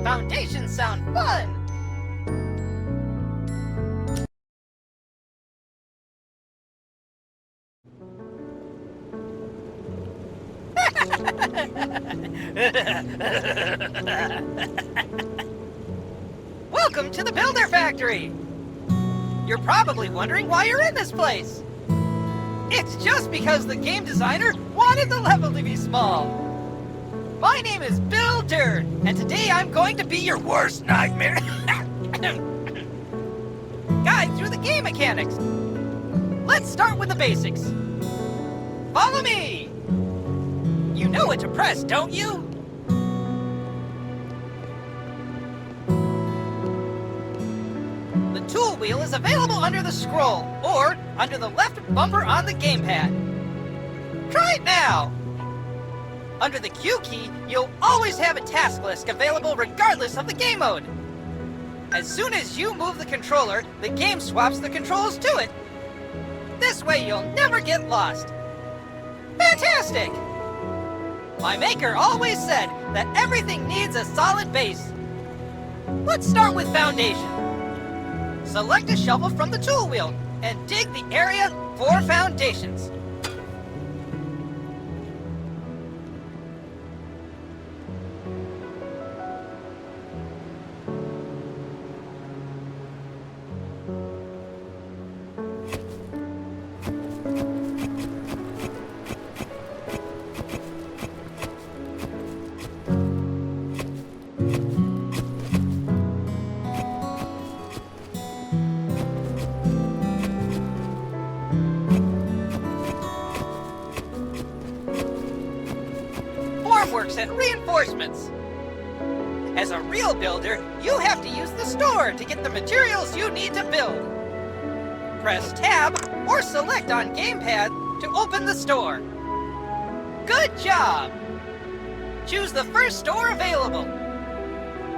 Foundations sound fun! Welcome to the Builder Factory! You're probably wondering why you're in this place. It's just because the game designer wanted the level to be small. My name is Builder, and today I'm going to be your worst nightmare. Guide through the game mechanics. Let's start with the basics. Follow me! You know what to press, don't you? The tool wheel is available under the scroll, or under the left bumper on the gamepad. Try it now! Under the Q key, you'll always have a task list available regardless of the game mode. As soon as you move the controller, the game swaps the controls to it. This way you'll never get lost. Fantastic! My maker always said that everything needs a solid base. Let's start with foundation. Select a shovel from the tool wheel and dig the area for foundations. Formworks and reinforcements. As a real builder, you have to use the store to get the materials you need to build. Press Tab or Select on gamepad to open the store. Good job! Choose the first store available.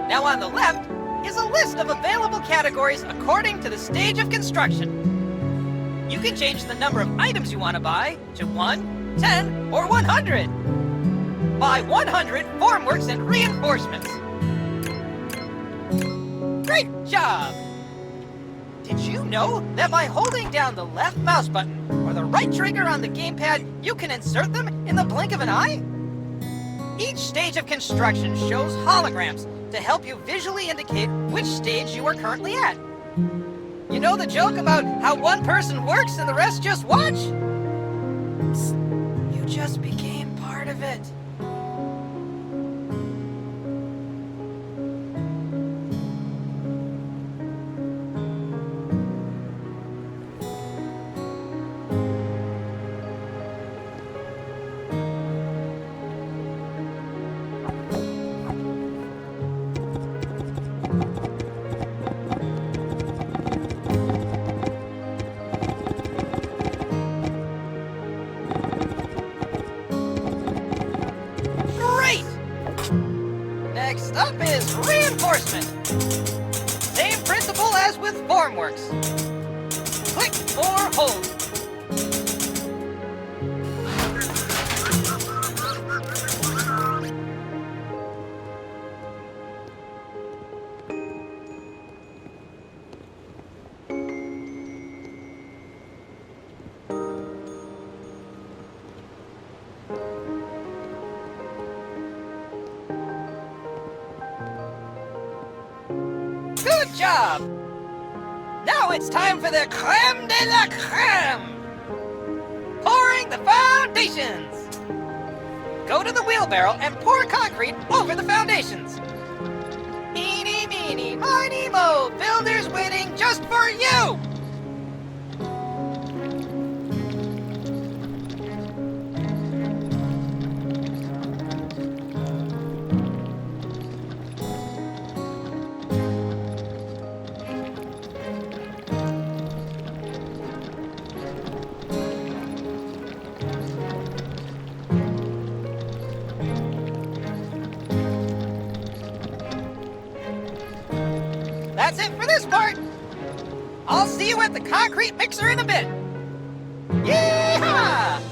Now on the left is a list of available categories according to the stage of construction. You can change the number of items you want to buy to 1, 10, or 100. Buy 100 formworks and reinforcements. Great job! Did you know that by holding down the left mouse button or the right trigger on the gamepad, you can insert them in the blink of an eye? Each stage of construction shows holograms to help you visually indicate which stage you are currently at. You know the joke about how one person works and the rest just watch? Psst, you just became part of it. Next up is reinforcement. Same principle as with formworks. Click or hold. Good job! Now it's time for the creme de la creme! Pouring the foundations! Go to the wheelbarrow and pour concrete over the foundations. Eeny, meeny, miny, mo, builders waiting just for you! That's it for this part. I'll see you at the concrete mixer in a bit. Yeehaw!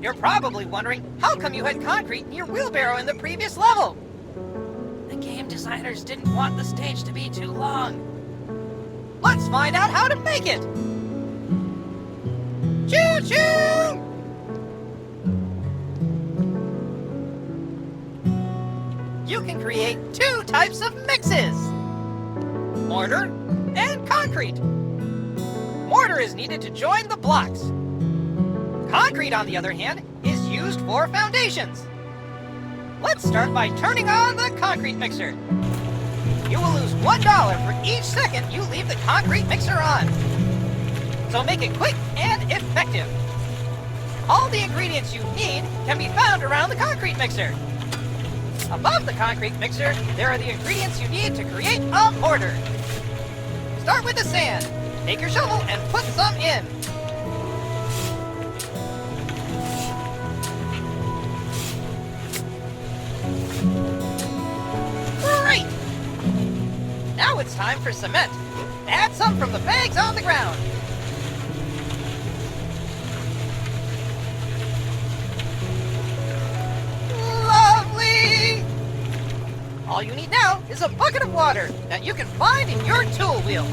You're probably wondering, how come you had concrete in your wheelbarrow in the previous level? The game designers didn't want the stage to be too long. Let's find out how to make it! Choo-choo! You can create two types of mixes: mortar and concrete. Mortar is needed to join the blocks. Concrete, on the other hand, is used for foundations. Let's start by turning on the concrete mixer. You will lose $1 for each second you leave the concrete mixer on. So make it quick and effective. All the ingredients you need can be found around the concrete mixer. Above the concrete mixer, there are the ingredients you need to create a mortar. Start with the sand. Take your shovel and put some in. Great! Now it's time for cement. Add some from the bags on the ground. Lovely! All you need now is a bucket of water that you can find in your tool wheel.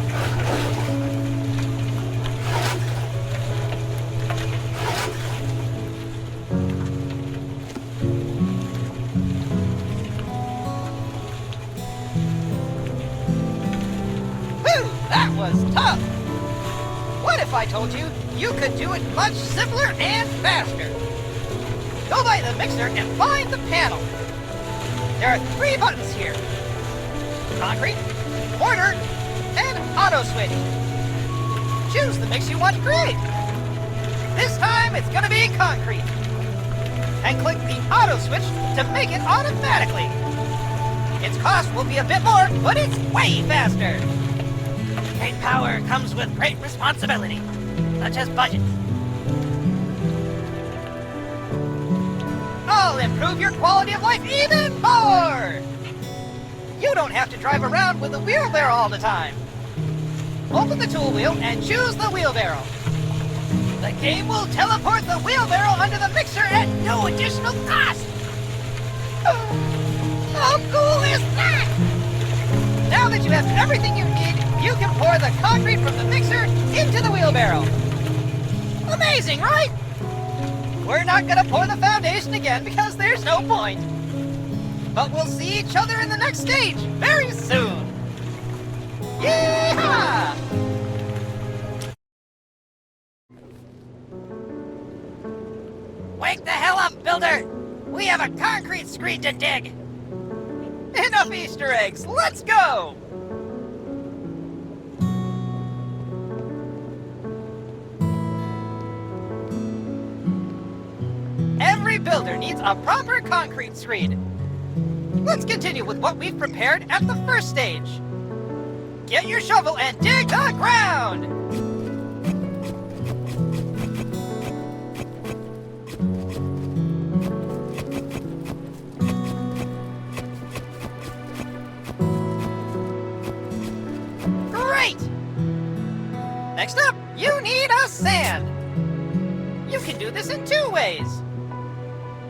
That was tough! What if I told you you could do it much simpler and faster? Go by the mixer and find the panel. There are 3 buttons here: concrete, mortar, and auto switch. Choose the mix you want to create. This time it's going to be concrete. And click the auto switch to make it automatically. Its cost will be a bit more, but it's way faster. Great power comes with great responsibility, such as budgets. I'll improve your quality of life even more! You don't have to drive around with a wheelbarrow all the time. Open the tool wheel and choose the wheelbarrow. The game will teleport the wheelbarrow under the mixer at no additional cost! How cool is that? Now that you have everything you need, you can pour the concrete from the mixer into the wheelbarrow. Amazing, right? We're not going to pour the foundation again because there's no point. But we'll see each other in the next stage very soon. Yeehaw! Wake the hell up, builder! We have a concrete screen to dig. Enough Easter eggs, let's go! Every builder needs a proper concrete screed. Let's continue with what we've prepared at the first stage. Get your shovel and dig the ground! Great! Next up, you need a sand. You can do this in 2 ways.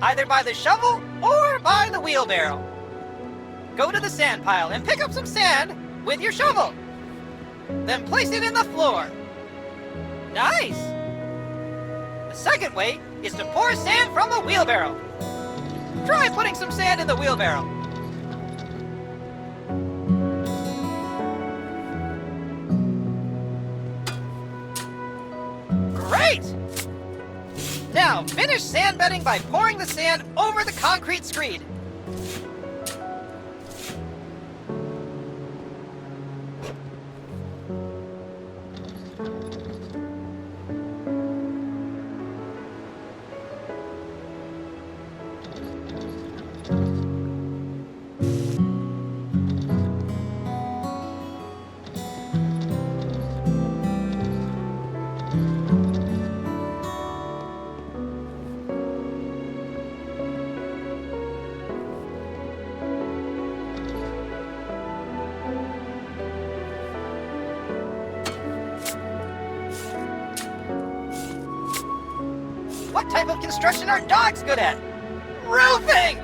Either by the shovel or by the wheelbarrow. Go to the sand pile and pick up some sand with your shovel. Then place it in the floor. Nice! The second way is to pour sand from a wheelbarrow. Try putting some sand in the wheelbarrow. Great! Now, finish sand bedding by pouring the sand over the concrete screed. What type of construction are dogs good at? Roofing!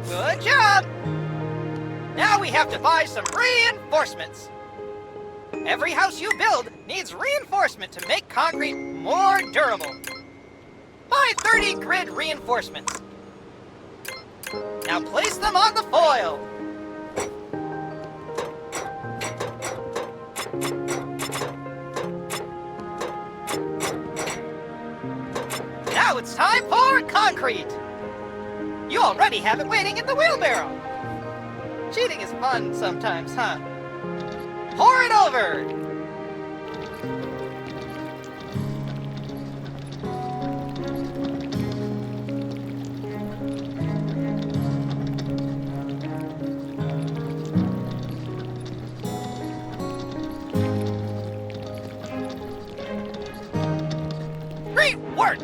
Good job! Now we have to buy some reinforcements. Every house you build needs reinforcement to make concrete more durable. Buy 30 grid reinforcements. Now place them on the foil. Now it's time for concrete. You already have it waiting in the wheelbarrow. Cheating is fun sometimes, huh? Pour it over. Great work!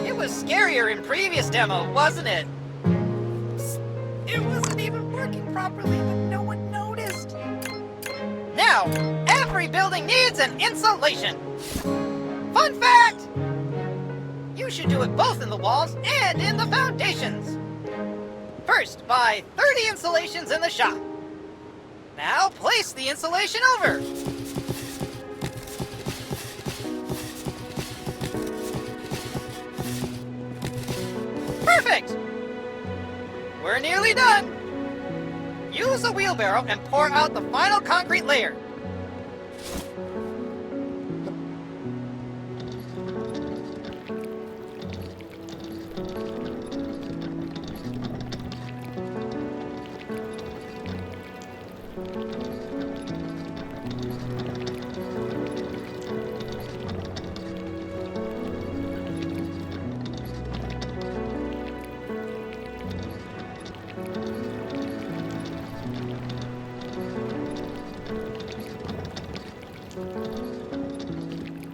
It was scarier in previous demo, wasn't it? It wasn't even working properly, but no one noticed. Now, every building needs an insulation. Fun fact! You should do it both in the walls and in the foundations. First, buy 30 insulations in the shop. Now, place the insulation over. Perfect! We're nearly done. Use a wheelbarrow and pour out the final concrete layer.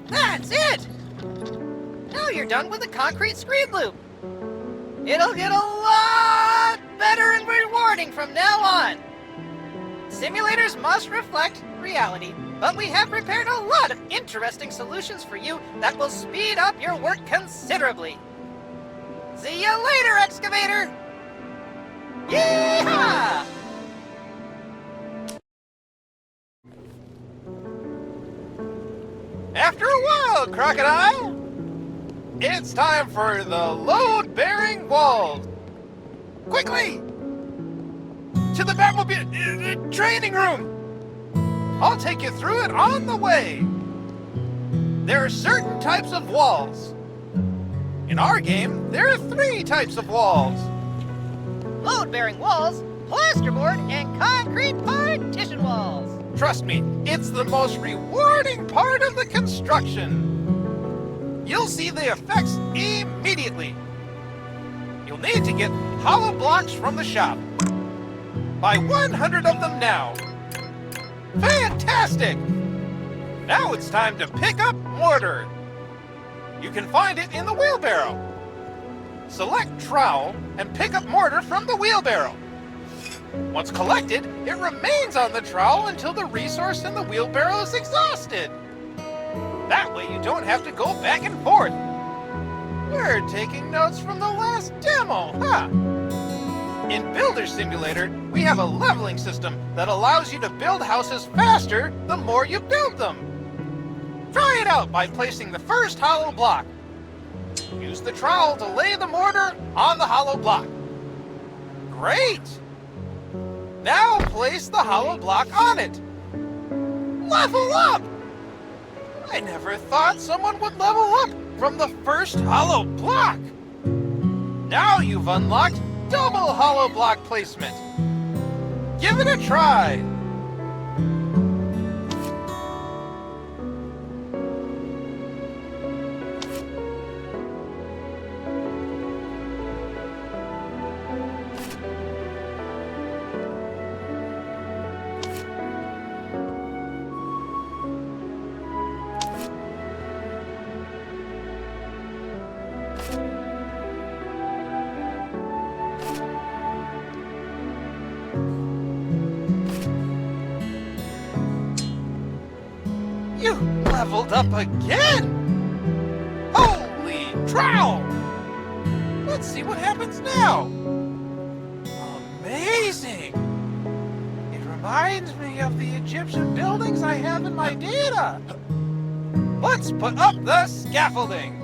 That's it! Now you're done with the concrete screed loop. It'll get a lot better and rewarding from now on. Simulators must reflect reality, but we have prepared a lot of interesting solutions for you that will speed up your work considerably. See you later, excavator! Yeehaw! After a while, Crocodile, it's time for the load-bearing walls. Quickly! To the Batmobile training room! I'll take you through it on the way. There are certain types of walls. In our game, there are 3 types of walls. Load-bearing walls, plasterboard, and concrete partition walls. Trust me, it's the most rewarding part of the construction. You'll see the effects immediately. You'll need to get hollow blocks from the shop. Buy 100 of them now. Fantastic! Now it's time to pick up mortar. You can find it in the wheelbarrow. Select trowel and pick up mortar from the wheelbarrow. Once collected, it remains on the trowel until the resource in the wheelbarrow is exhausted. That way you don't have to go back and forth. You're taking notes from the last demo, huh? In Builder Simulator, we have a leveling system that allows you to build houses faster the more you build them. Try it out by placing the first hollow block. Use the trowel to lay the mortar on the hollow block. Great! Now place the hollow block on it. Level up! I never thought someone would level up from the first hollow block. Now you've unlocked double hollow block placement. Give it a try. You leveled up again! Holy trowel! Let's see what happens now. Amazing! It reminds me of the Egyptian buildings I have in my data. Let's put up the scaffolding.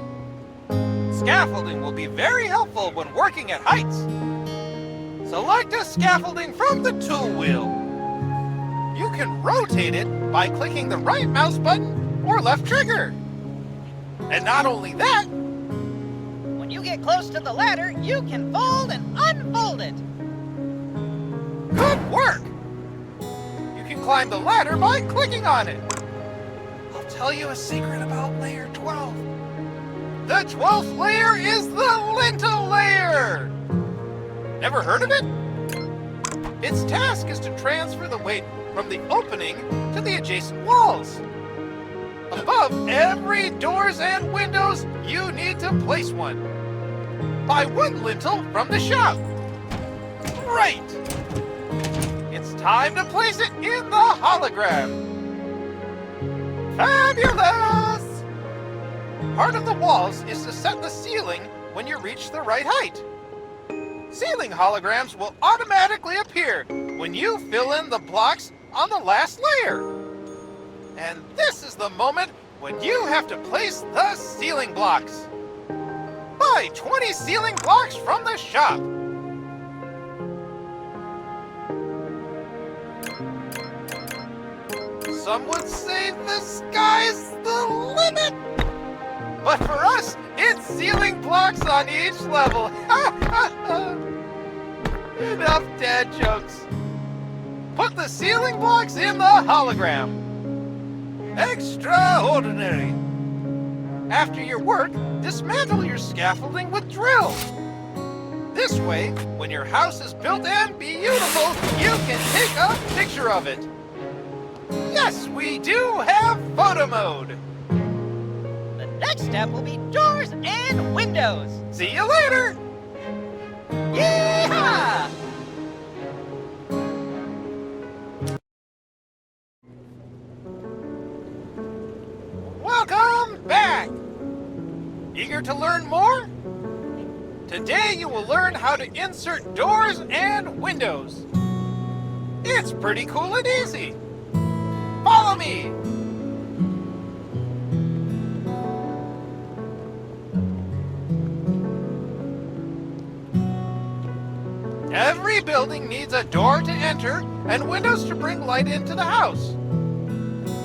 Scaffolding will be very helpful when working at heights. Select a scaffolding from the tool wheel. You can rotate it by clicking the right mouse button or left trigger. And not only that, When you get close to the ladder, you can fold and unfold it. good work! You can climb the ladder by clicking on it. I'll tell you a secret about layer 12. The 12th layer is the lintel layer! Never heard of it? Its task is to transfer the weight from the opening to the adjacent walls. Above every doors and windows, you need to place one. Buy one lintel from the shop. Right! It's time to place it in the hologram. Fabulous! Part of the walls is to set the ceiling when you reach the right height. Ceiling holograms will automatically appear when you fill in the blocks on the last layer. And this is the moment when you have to place the ceiling blocks. Buy 20 ceiling blocks from the shop. Some would say the sky's the limit. But for us, it's ceiling blocks on each level. Enough dad jokes. Put the ceiling blocks in the hologram. Extraordinary. After your work, dismantle your scaffolding with drills. This way, when your house is built and beautiful, you can take a picture of it. Yes, we do have photo mode. The next step will be doors and windows. See you later. Yeehaw! Welcome back! Eager to learn more? Today you will learn how to insert doors and windows. It's pretty cool and easy. Follow me! Every building needs a door to enter and windows to bring light into the house.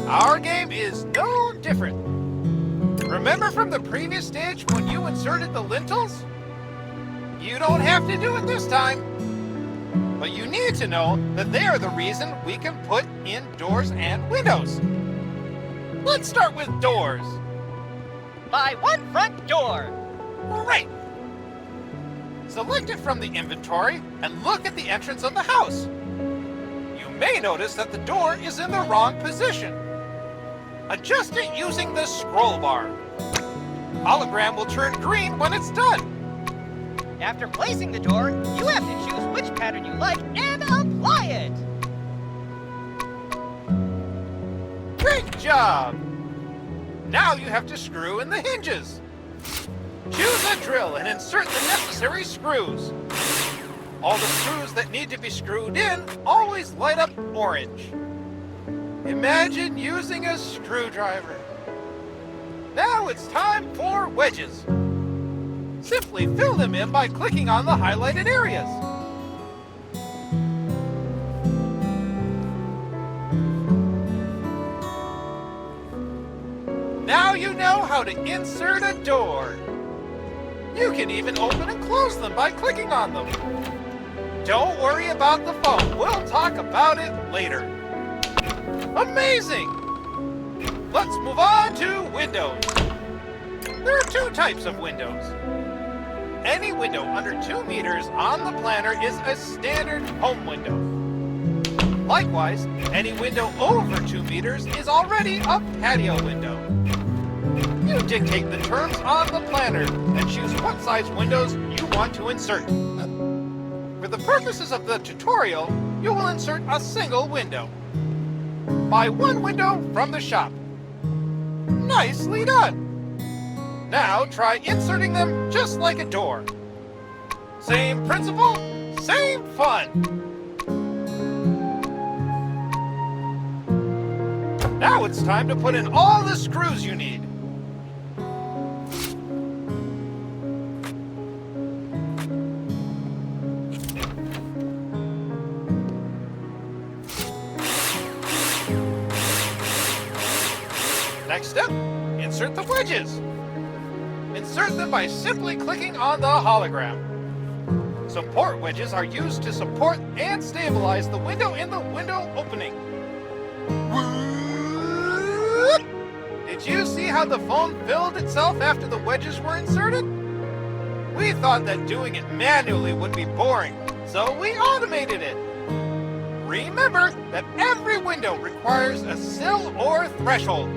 Our game is no different. Remember from the previous stage when you inserted the lintels? You don't have to do it this time. But you need to know that they are the reason we can put in doors and windows. Let's start with doors. Buy one front door. Great! Select it from the inventory and look at the entrance of the house. You may notice that the door is in the wrong position. Adjust it using the scroll bar. Hologram will turn green when it's done. After placing the door, you have to choose which pattern you like and apply it. Great job! Now you have to screw in the hinges. Choose a drill and insert the necessary screws. All the screws that need to be screwed in always light up orange. Imagine using a screwdriver. Now it's time for wedges. Simply fill them in by clicking on the highlighted areas. Now you know how to insert a door. You can even open and close them by clicking on them. Don't worry about the phone. We'll talk about it later. Amazing! Let's move on to windows. There are two types of windows. Any window under 2 meters on the planner is a standard home window. Likewise, any window over 2 meters is already a patio window. You dictate the terms on the planner and choose what size windows you want to insert. For the purposes of the tutorial, you will insert a single window. Buy one window from the shop. Nicely done! Now try inserting them just like a door. Same principle, same fun! Now it's time to put in all the screws you need. Next step, insert the wedges. Insert them by simply clicking on the hologram. Support wedges are used to support and stabilize the window in the window opening. Did you see how the phone filled itself after the wedges were inserted? We thought that doing it manually would be boring, so we automated it. Remember that every window requires a sill or threshold.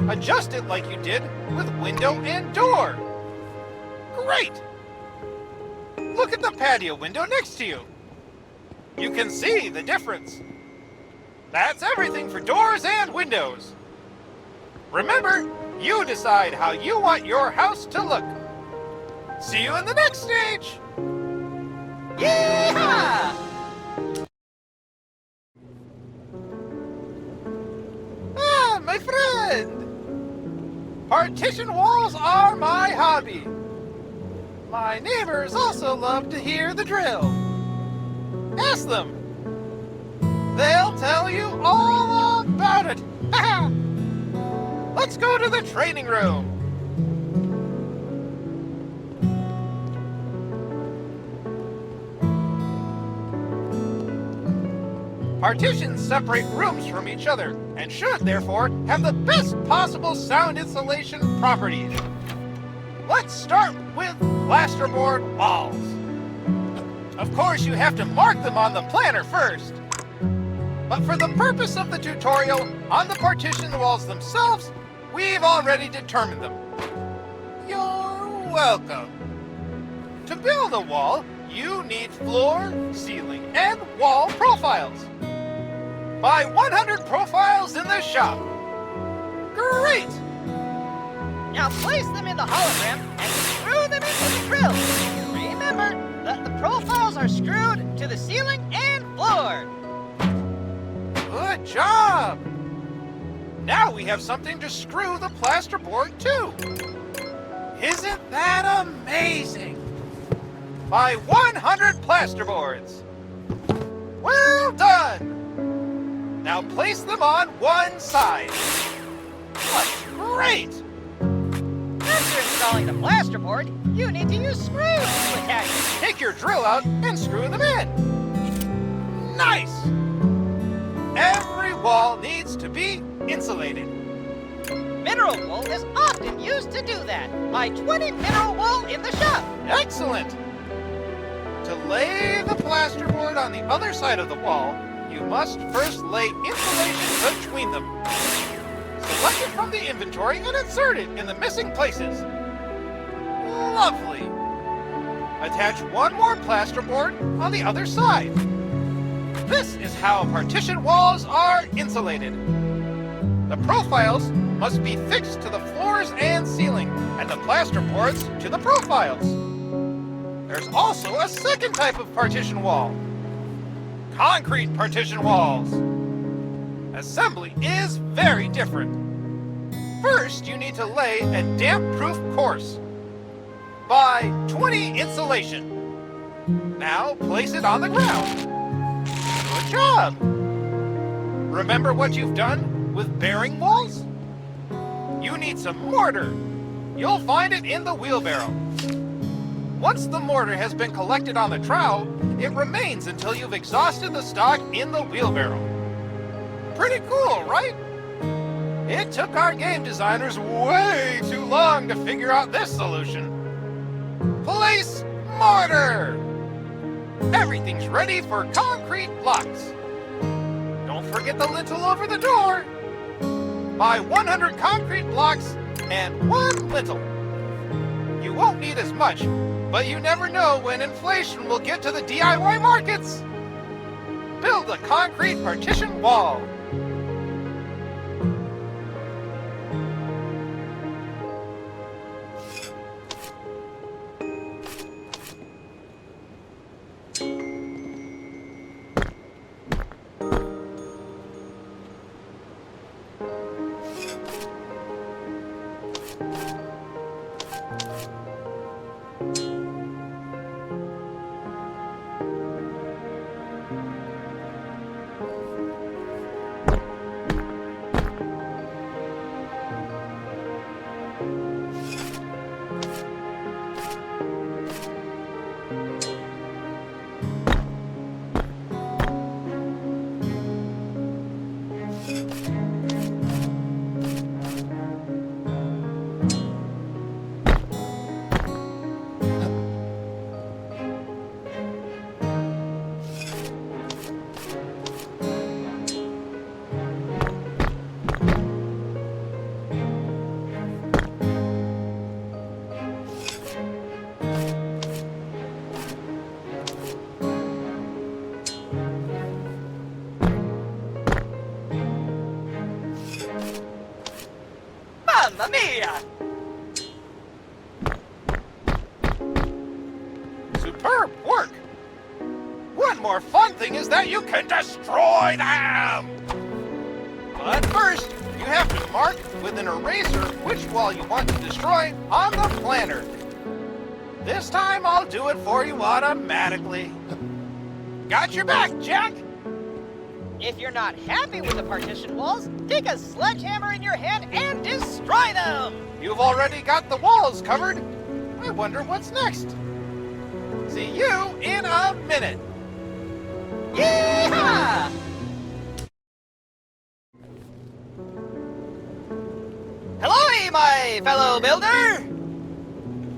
Adjust it like you did with window and door. Great! Look at the patio window next to you. You can see the difference. That's everything for doors and windows. Remember, you decide how you want your house to look. See you in the next stage. Yeehaw! Ah, my friend! Partition walls are my hobby. My neighbors also love to hear the drill. Ask them. They'll tell you all about it. Let's go to the training room. Partitions separate rooms from each other and should therefore have the best possible sound insulation properties. Let's start with plasterboard walls. Of course, you have to mark them on the planner first. But for the purpose of the tutorial, on the partition walls themselves, we've already determined them. You're welcome. To build a wall, you need floor, ceiling, and wall profiles. Buy 100 profiles in the shop. Great! Now place them in the hologram and screw them into the drill. Remember that the profiles are screwed to the ceiling and floor. Good job! Now we have something to screw the plasterboard to. Isn't that amazing? Buy 100 plasterboards. Well done! Now place them on one side. That's great! After installing the plasterboard, you need to use screws to attach it. Take your drill out and screw them in. Nice! Every wall needs to be insulated. Mineral wool is often used to do that. Buy 20 mineral wool in the shop. Excellent! To lay the plasterboard on the other side of the wall, you must first lay insulation between them. Select it from the inventory and insert it in the missing places. Lovely! Attach one more plasterboard on the other side. This is how partition walls are insulated. The profiles must be fixed to the floors and ceiling, and the plasterboards to the profiles. There's also a second type of partition wall. Concrete partition walls. Assembly is very different. First, you need to lay a damp-proof course. Buy 20 insulation. Now place it on the ground. Good job! Remember what you've done with bearing walls? You need some mortar. You'll find it in the wheelbarrow. Once the mortar has been collected on the trowel, it remains until you've exhausted the stock in the wheelbarrow. Pretty cool, right? It took our game designers way too long to figure out this solution. Place mortar! Everything's ready for concrete blocks. Don't forget the lintel over the door. Buy 100 concrete blocks and 1 lintel. You won't need as much, but you never know when inflation will get to the DIY markets. Build a concrete partition wall. Mamma mia! Superb work! One more fun thing is that you can destroy them! But first, you have to mark with an eraser which wall you want to destroy on the planner. This time I'll do it for you automatically. Got your back, Jack! If you're not happy with the partition walls, take a sledgehammer in your hand and destroy them! You've already got the walls covered. I wonder what's next. See you in a minute. Yeehaw! Hello, my fellow builder!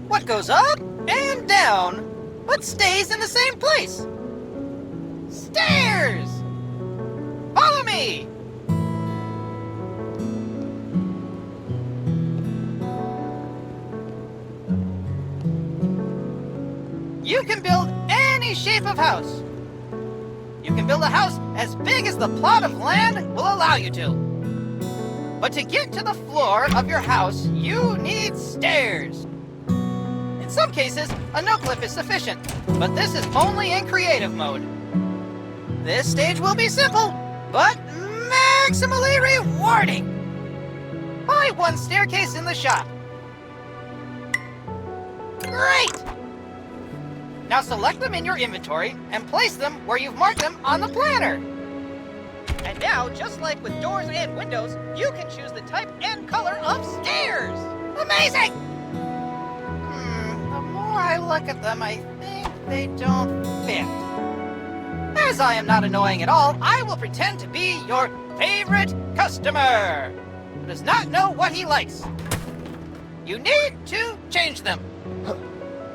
What goes up and down, but stays in the same place? Stairs! Follow me! You can build any shape of house. You can build a house as big as the plot of land will allow you to. But to get to the floor of your house, you need stairs. In some cases, a no-clip is sufficient, but this is only in creative mode. This stage will be simple, but maximally rewarding. Buy 1 staircase in the shop. Great! Now select them in your inventory and place them where you've marked them on the planner. And now, just like with doors and windows, you can choose the type and color of stairs. Amazing! The more I look at them, I think they don't fit. As I am not annoying at all, I will pretend to be your favorite customer who does not know what he likes. You need to change them.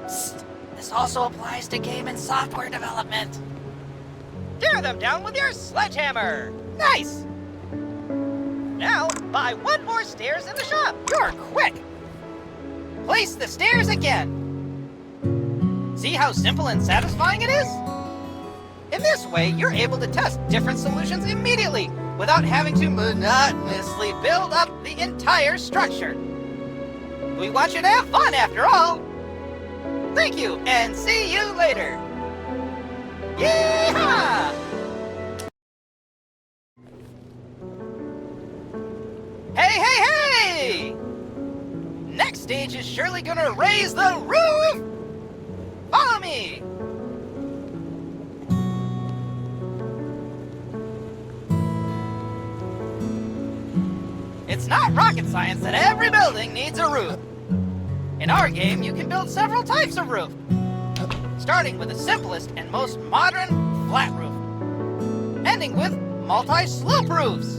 Psst. This also applies to game and software development. Tear them down with your sledgehammer. Nice. Now, buy 1 more stairs in the shop. You're quick. Place the stairs again. See how simple and satisfying it is? In this way, you're able to test different solutions immediately without having to monotonously build up the entire structure. We want you to have fun after all. Thank you, and see you later. Yeehaw! Hey, hey, hey! Next stage is surely gonna raise the roof! Follow me! It's not rocket science that every building needs a roof. In our game, you can build several types of roof, starting with the simplest and most modern flat roof, ending with multi-slope roofs.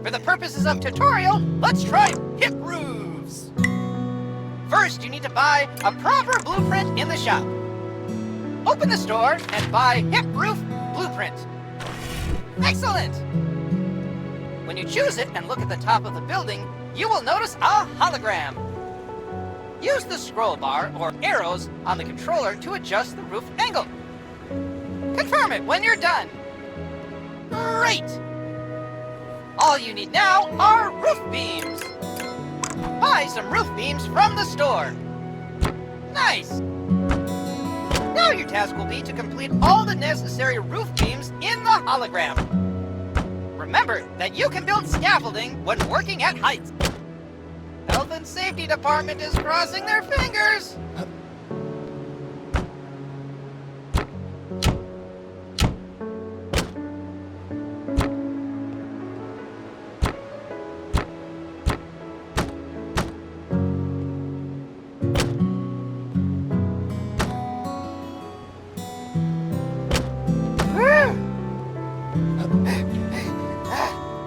For the purposes of tutorial, let's try hip roofs. First, you need to buy a proper blueprint in the shop. Open the store and buy hip roof blueprint. Excellent! When you choose it and look at the top of the building, you will notice a hologram. Use the scroll bar or arrows on the controller to adjust the roof angle. Confirm it when you're done. Great! All you need now are roof beams. Buy some roof beams from the store. Nice! Now your task will be to complete all the necessary roof beams in the hologram. Remember that you can build scaffolding when working at heights. Health and Safety Department is crossing their fingers.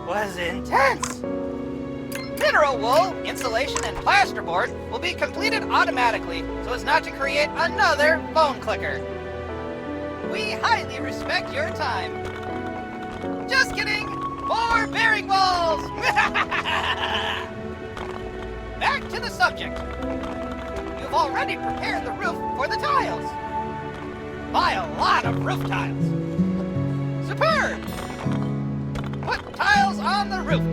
Was intense. Mineral wool, insulation, and plasterboard will be completed automatically so as not to create another phone clicker. We highly respect your time. Just kidding! More bearing walls! Back to the subject. You've already prepared the roof for the tiles. Buy a lot of roof tiles. Superb! Put tiles on the roof.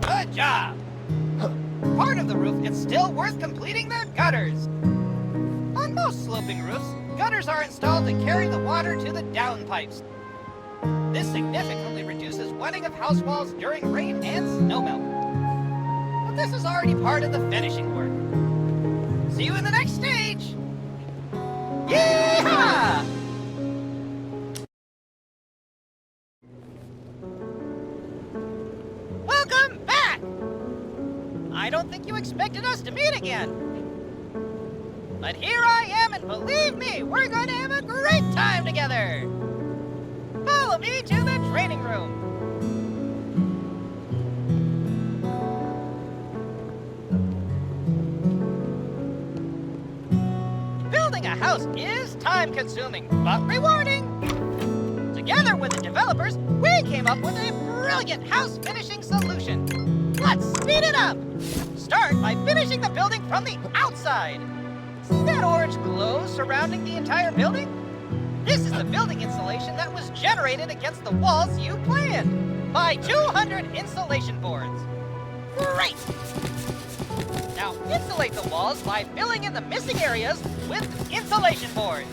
Good job. Part of the roof is still worth completing the gutters. On most sloping roofs, gutters are installed to carry the water to the downpipes. This significantly reduces wetting of house walls during rain and snowmelt. But this is already part of the finishing work. See you in the next stage! Yeehaw! Welcome back! I don't think you expected us to meet again. But here I am, and believe me, we're going to have a great time together! Follow me to the training room. Building a house is time-consuming, but rewarding. Together with the developers, we came up with a brilliant house finishing solution. Let's speed it up. Start by finishing the building from the outside. See that orange glow surrounding the entire building? This is the building insulation that was generated against the walls you planned. Buy 200 insulation boards. Great! Now insulate the walls by filling in the missing areas with insulation boards.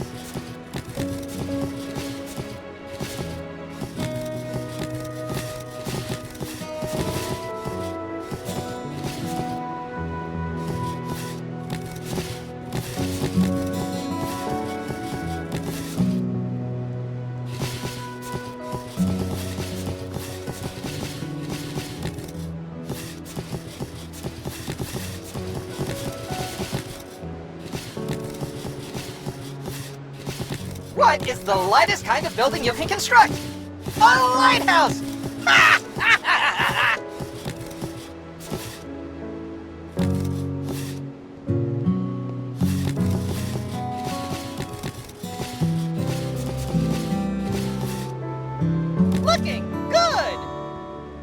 What is the lightest kind of building you can construct? A lighthouse!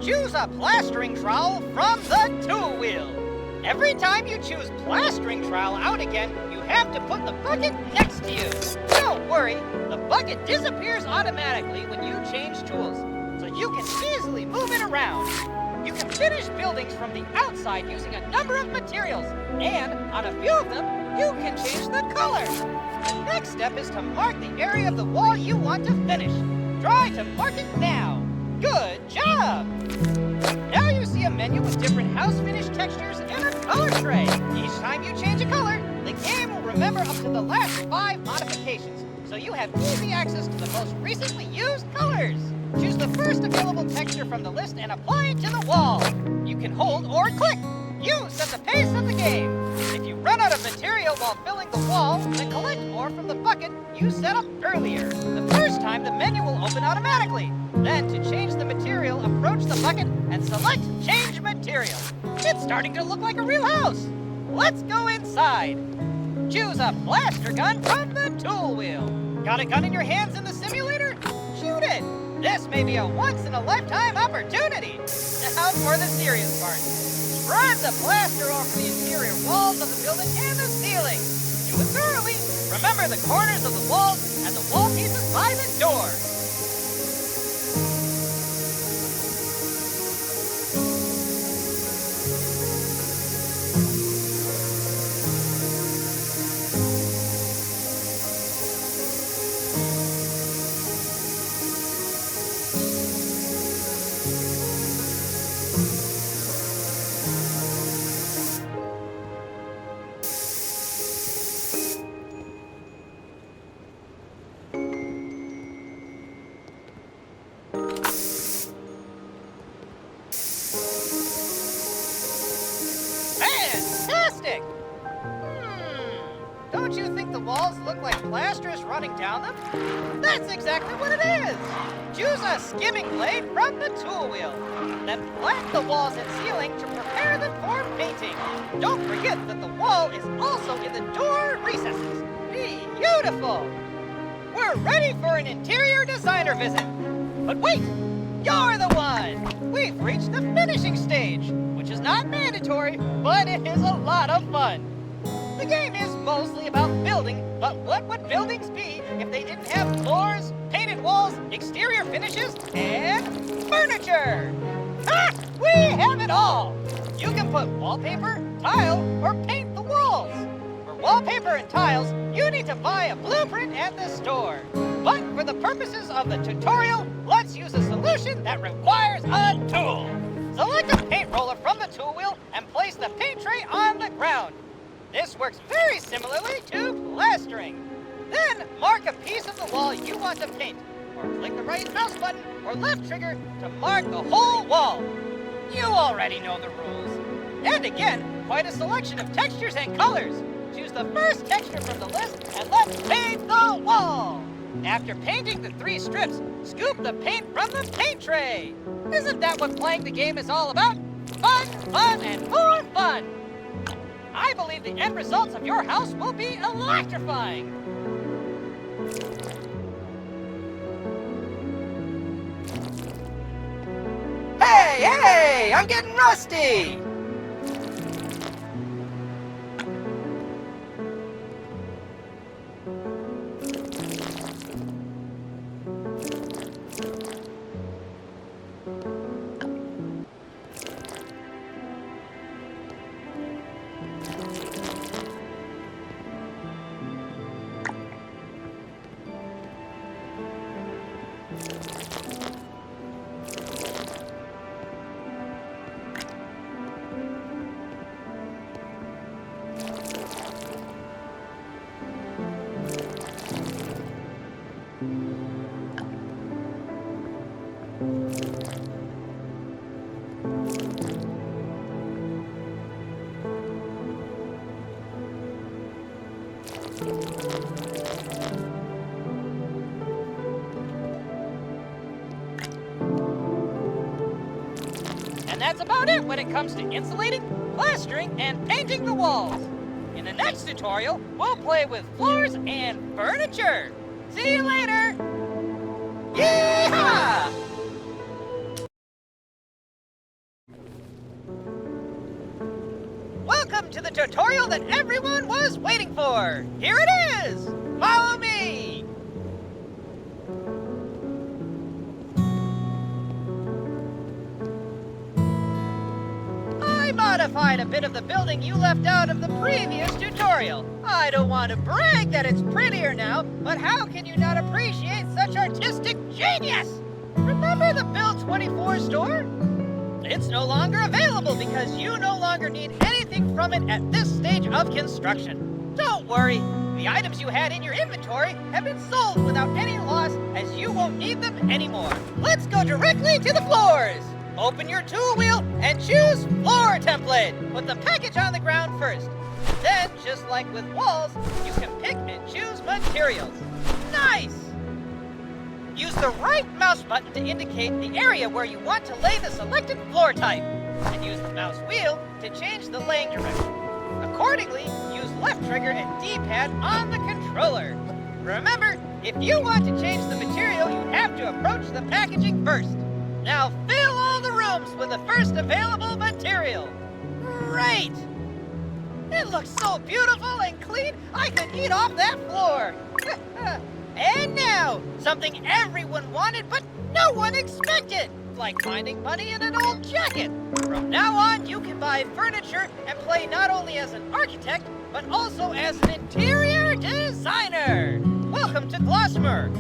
choose a plastering trowel from the tool wheel. Every time you choose plastering trowel out again, you have to put the bucket next to you. Don't worry, the bucket disappears automatically when you change tools, so you can easily move it around. You can finish buildings from the outside using a number of materials, and on a few of them, you can change the color. The next step is to mark the area of the wall you want to finish. Try to mark it now. Good job! Now you see a menu with different house finish textures and a color tray. Each time you change a color, the game will remember up to the last 5 modifications, so you have easy access to the most recently used colors. Choose the first available texture from the list and apply it to the wall. You can hold or click. You set the pace of the game. If you run out of material while filling the wall, then collect more from the bucket you set up earlier. The first time, the menu will open automatically. Then, to change the material, approach the bucket and select Change Material. It's starting to look like a real house. Let's go inside. Choose a blaster gun from the tool wheel. Got a gun in your hands in the simulator? Shoot it. This may be a once-in-a-lifetime opportunity. Now for the serious part. Spread the plaster over the interior walls of the building and the ceiling. Do it thoroughly. Remember the corners of the walls and the wall pieces by the door. Fantastic! Don't you think the walls look like plaster is running down them? That's exactly what it is! Choose a skimming blade from the tool wheel. Then flatten the walls and ceiling to prepare them for painting. Don't forget that the wall is also in the door recesses. Beautiful! We're ready for an interior designer visit. But wait! You're the one! We've reached the finishing stage, which is not mandatory, but it is a lot of fun. The game is mostly about building, but what would buildings be if they didn't have floors, painted walls, exterior finishes, and furniture? Ha! We have it all! You can put wallpaper, tile, or paint the walls. For wallpaper and tiles, you need to buy a blueprint at the store. But for the purposes of the tutorial, let's use a solution that requires a tool. Select a paint roller from the tool wheel and place the paint tray on the ground. This works very similarly to plastering. Then mark a piece of the wall you want to paint, or click the right mouse button or left trigger to mark the whole wall. You already know the rules. And again, quite a selection of textures and colors. Choose the first texture from the list and let's paint the wall. After painting the 3 strips, scoop the paint from the paint tray. Isn't that what playing the game is all about? Fun, fun, and more fun. I believe the end results of your house will be electrifying. Hey, I'm getting rusty. And that's about it when it comes to insulating, plastering, and painting the walls. In the next tutorial, we'll play with floors and furniture. See you later! Yeehaw! to the tutorial that everyone was waiting for. Here it is. Follow me. I modified a bit of the building you left out of the previous tutorial. I don't want to brag that it's prettier now, but how can you not appreciate such artistic genius? Remember the Build 24 store? It's no longer available because you no longer need anything from it at this stage of construction. Don't worry, the items you had in your inventory have been sold without any loss as you won't need them anymore. Let's go directly to the floors. Open your tool wheel and choose floor template. Put the package on the ground first. Then, just like with walls, you can pick and choose materials. Nice! Use the right mouse button to indicate the area where you want to lay the selected floor type, and use the mouse wheel to change the laying direction. Accordingly, use left trigger and D-pad on the controller. Remember, if you want to change the material, you have to approach the packaging first. Now fill all the rooms with the first available material. Great! It looks so beautiful and clean, I could eat off that floor. And now, something everyone wanted but no one expected, like finding money in an old jacket. From now on, you can buy furniture and play not only as an architect, but also as an interior designer. Welcome to Glossmer.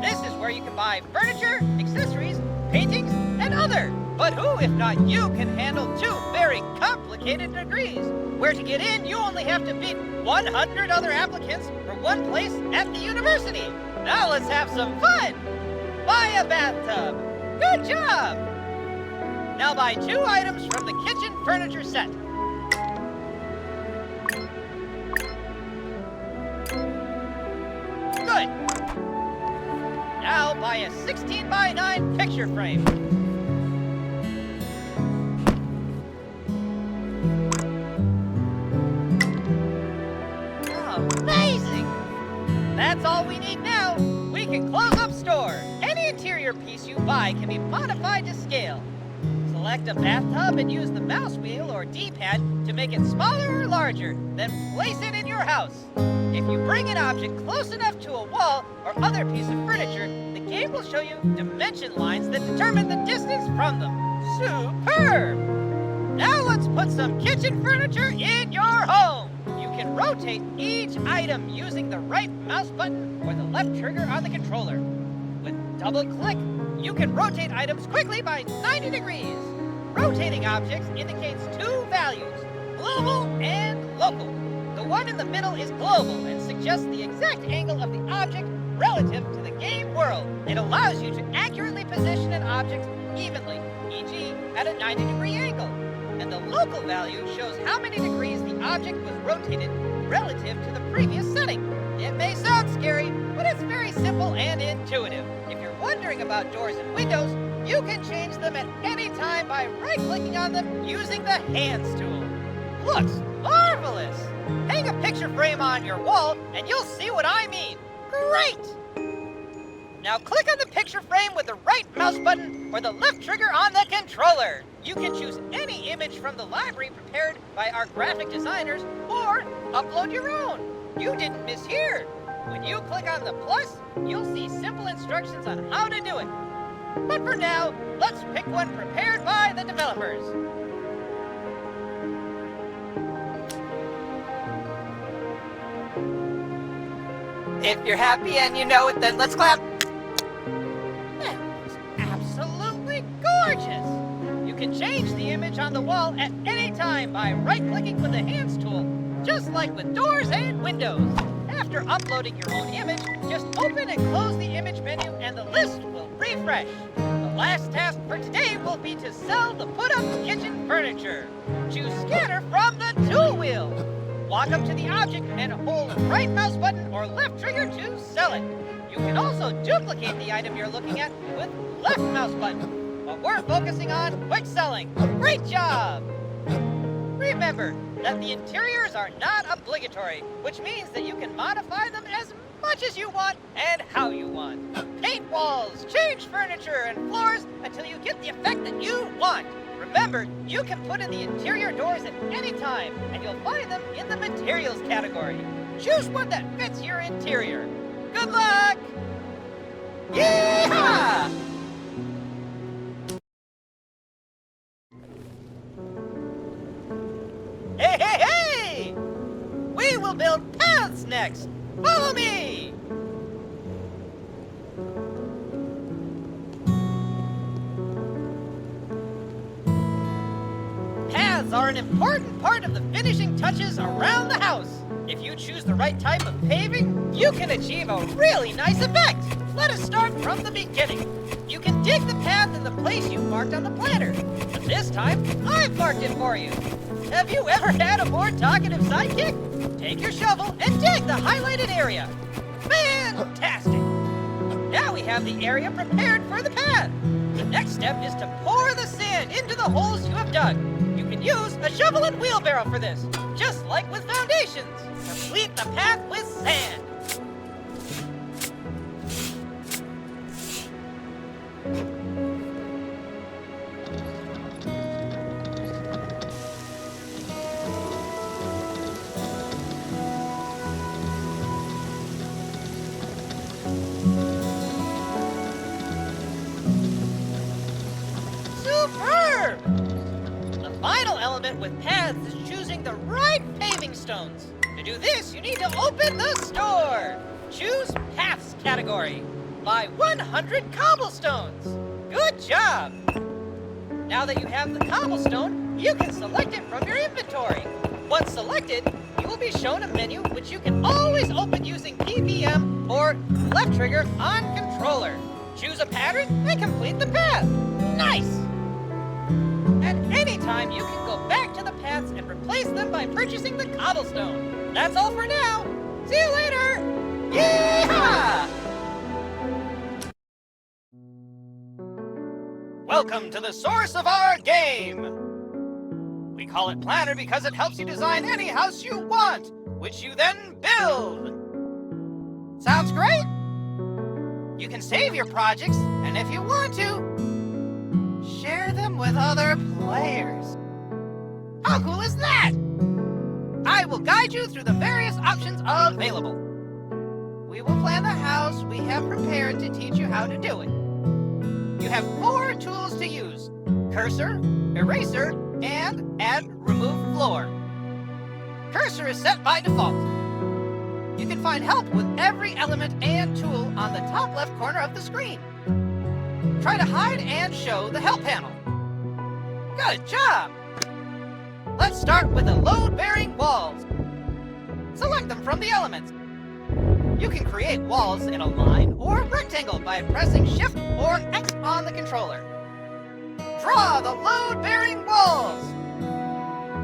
This is where you can buy furniture, accessories, paintings, and other. But who, if not you, can handle 2 very complicated degrees? Where to get in, you only have to beat 100 other applicants for one place at the university. Now let's have some fun. Buy a bathtub. Good job. Now buy 2 items from the kitchen furniture set. Good. Now buy a 16x9 picture frame. Amazing! That's all we need now. We can close up store. Any interior piece you buy can be modified to scale. Select a bathtub and use the mouse wheel or D-pad to make it smaller or larger, then place it in your house. If you bring an object close enough to a wall or other piece of furniture, the game will show you dimension lines that determine the distance from them. Superb! Now let's put some kitchen furniture in your home. You can rotate each item using the right mouse button or the left trigger on the controller. With double click, you can rotate items quickly by 90 degrees. Rotating objects indicates 2 values, global and local. The one in the middle is global and suggests the exact angle of the object relative to the game world. It allows you to accurately position an object evenly, e.g. at a 90-degree angle. And the local value shows how many degrees the object was rotated relative to the previous setting. It may sound scary, but it's very simple and intuitive. If you're wondering about doors and windows, you can change them at any time by right-clicking on them using the Hands tool. Looks marvelous! Hang a picture frame on your wall and you'll see what I mean. Great! Now click on the picture frame with the right mouse button or the left trigger on the controller. You can choose any image from the library prepared by our graphic designers or upload your own. You didn't mishear. When you click on the plus, you'll see simple instructions on how to do it. But for now, let's pick one prepared by the developers. If you're happy and you know it, then let's clap. That was absolutely gorgeous. You can change the image on the wall at any time by right-clicking with the Hands tool, just like with doors and windows. After uploading your own image, just open and close the image menu and the list will refresh. The last task for today will be to sell the put-up kitchen furniture. Choose Scanner from the tool wheel. Walk up to the object and hold right mouse button or left trigger to sell it. You can also duplicate the item you're looking at with left mouse button. But we're focusing on quick selling. Great job! Remember that the interiors are not obligatory, which means that you can modify them as much as you want and how you want. Paint walls, change furniture and floors until you get the effect that you want. Remember, you can put in the interior doors at any time, and you'll find them in the materials category. Choose one that fits your interior. Good luck! Yeehaw! Hey, hey, hey! We will build paths next. Follow me! Paths are an important part of the finishing touches around the house. If you choose the right type of paving, you can achieve a really nice effect. Let us start from the beginning. You can dig the path in the place you marked on the planner. But this time, I've marked it for you. Have you ever had a more talkative sidekick? Take your shovel and dig the highlighted area. Fantastic! Now we have the area prepared for the path. The next step is to pour the sand into the holes you have dug. You can use a shovel and wheelbarrow for this, just like with foundations. Complete the path with sand. Superb! The final element with paths is choosing the right paving stones. To do this, you need to open the store. Choose Paths category. Buy 100 cobblestones. Good job! Now that you have the cobblestone, you can select it from your inventory. Once selected, you will be shown a menu which you can always open using PPM or left trigger on controller. Choose a pattern and complete the path. Nice! At any time, you can go back to the paths and replace them by purchasing the cobblestone. That's all for now. See you later! Yeehaw! Welcome to the source of our game. We call it Planner because it helps you design any house you want, which you then build. Sounds great? You can save your projects, and if you want to, share them with other players. How cool is that? I will guide you through the various options available. We will plan the house we have prepared to teach you how to do it. You have 4 tools to use: cursor, eraser, and add remove floor. Cursor is set by default. You can find help with every element and tool on the top left corner of the screen. Try to hide and show the help panel. Good job! Let's start with the load-bearing walls. Select them from the elements. You can create walls in a line or rectangle by pressing Shift or X on the controller. Draw the load-bearing walls.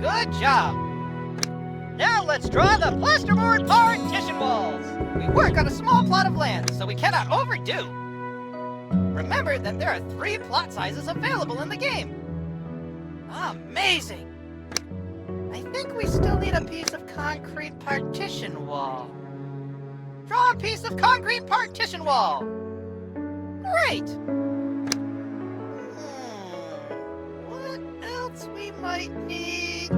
Good job! Now let's draw the plasterboard partition walls. We work on a small plot of land, so we cannot overdo. Remember that there are 3 plot sizes available in the game. Amazing! I think we still need a piece of concrete partition wall. Draw a piece of concrete partition wall. Great! What else we might need?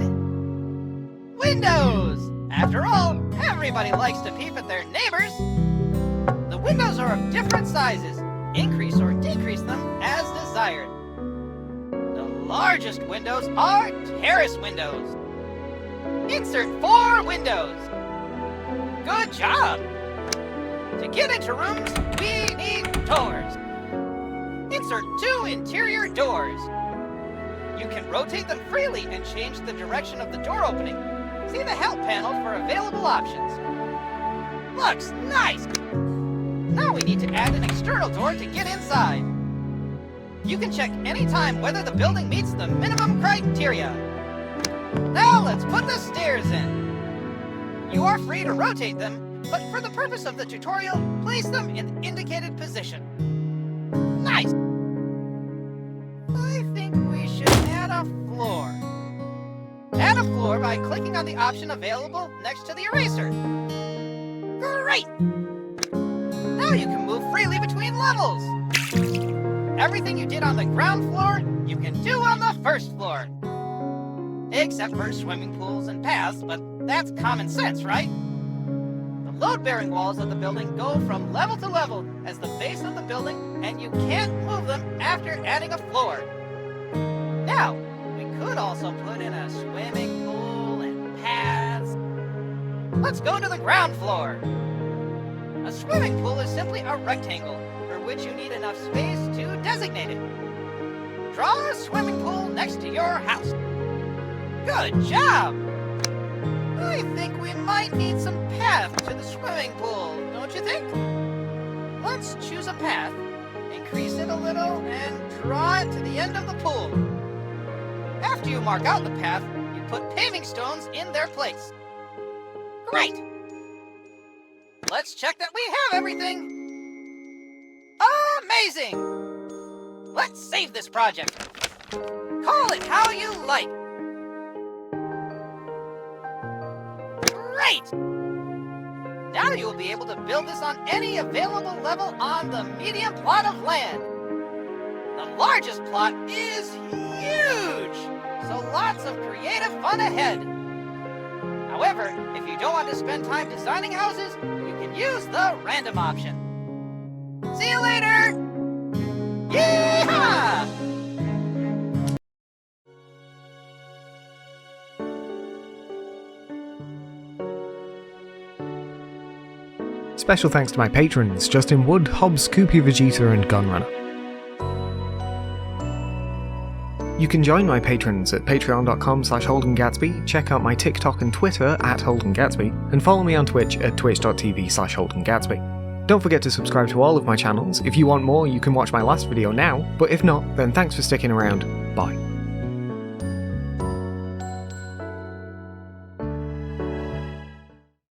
Windows! After all, everybody likes to peep at their neighbors. The windows are of different sizes. Increase or decrease them as desired. The largest windows are terrace windows. Insert 4 windows. Good job! To get into rooms, we need doors. Insert 2 interior doors. You can rotate them freely and change the direction of the door opening. See the help panel for available options. Looks nice! Now we need to add an external door to get inside. You can check anytime whether the building meets the minimum criteria. Now let's put the stairs in. You are free to rotate them, but for the purpose of the tutorial, place them in the indicated position. Nice! I think we should add a floor. Add a floor by clicking on the option available next to the eraser. Great! Now you can move freely between levels. everything you did on the ground floor, you can do on the first floor. Except for swimming pools and paths, but that's common sense, right? The load-bearing walls of the building go from level to level as the base of the building, and you can't move them after adding a floor. Now, we could also put in a swimming pool and paths. Let's go to the ground floor. A swimming pool is simply a rectangle for which you need enough space to designate it. Draw a swimming pool next to your house. Good job! I think we might need some path to the swimming pool, don't you think? Let's choose a path, increase it a little, and draw it to the end of the pool. After you mark out the path, you put paving stones in their place. Great! Let's check that we have everything. Amazing! Let's save this project. Call it how you like. Great! Now you'll be able to build this on any available level on the medium plot of land. The largest plot is huge, so lots of creative fun ahead. However, if you don't want to spend time designing houses, you can use the random option. See you later! Yeehaw! Special thanks to my patrons, Justin Wood, Hobbs, Koopy Vegeta and Gunrunner. You can join my patrons at patreon.com/HoldenGatsby, check out my TikTok and Twitter at HoldenGatsby, and follow me on Twitch at twitch.tv/HoldenGatsby. Don't forget to subscribe to all of my channels. If you want more, you can watch my last video now, but if not, then thanks for sticking around. Bye.